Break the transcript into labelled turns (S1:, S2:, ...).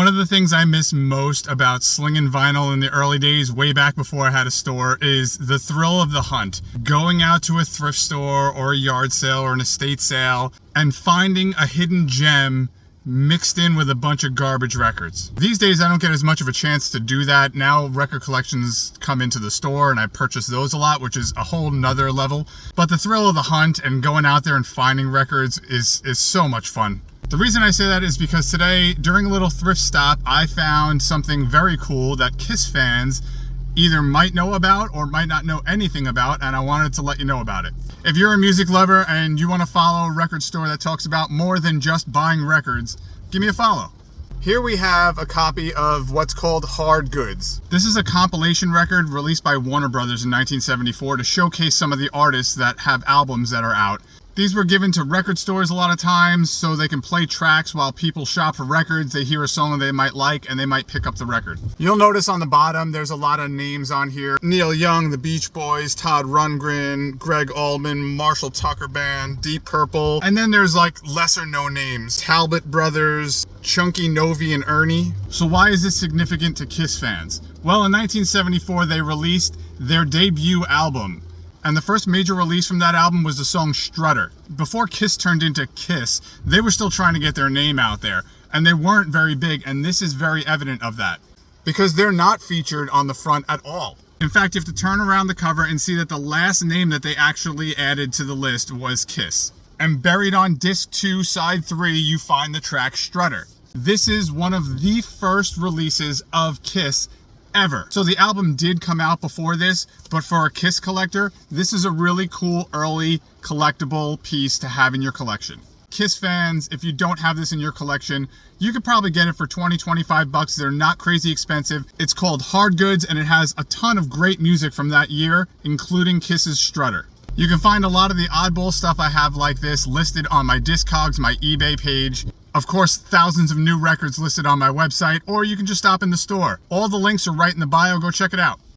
S1: One of the things I miss most about slinging vinyl in the early days, way back before I had a store, is the thrill of the hunt. Going out to a thrift store or a yard sale or an estate sale and finding a hidden gem mixed in with a bunch of garbage records. These days I don't get as much of a chance to do that. Now record collections come into the store and I purchase those a lot, which is a whole nother level. But the thrill of the hunt and going out there and finding records is so much fun. The reason I say that is because today, during a little thrift stop, I found something very cool that Kiss fans either might know about or might not know anything about, and I wanted to let you know about it. If you're a music lover and you want to follow a record store that talks about more than just buying records, give me a follow. Here we have a copy of what's called Hard Goods. This is a compilation record released by Warner Brothers in 1974 to showcase some of the artists that have albums that are out. These were given to record stores a lot of times so they can play tracks while people shop for records. They hear a song they might like and they might pick up the record. You'll notice on the bottom there's a lot of names on here. Neil Young, the Beach Boys, Todd Rundgren, Greg Allman, Marshall Tucker Band, Deep Purple. And then there's like lesser known names. Talbot Brothers, Chunky Novi and Ernie. So why is this significant to Kiss fans? Well, in 1974 they released their debut album. And the first major release from that album was the song Strutter. Before Kiss turned into Kiss, they were still trying to get their name out there. And they weren't very big, and this is very evident of that. Because they're not featured on the front at all. In fact, you have to turn around the cover and see that the last name that they actually added to the list was Kiss. And buried on disc 2, side 3, you find the track Strutter. This is one of the first releases of Kiss ever. So the album did come out before this, but for a Kiss collector, this is a really cool early collectible piece to have in your collection. Kiss fans, if you don't have this in your collection, you could probably get it for 20-25 bucks. They're not crazy expensive. It's called Hard Goods and it has a ton of great music from that year, including Kiss's Strutter. You can find a lot of the oddball stuff I have like this listed on my Discogs, my eBay page. Of course, thousands of new records listed on my website, or you can just stop in the store. All the links are right in the bio. Go check it out.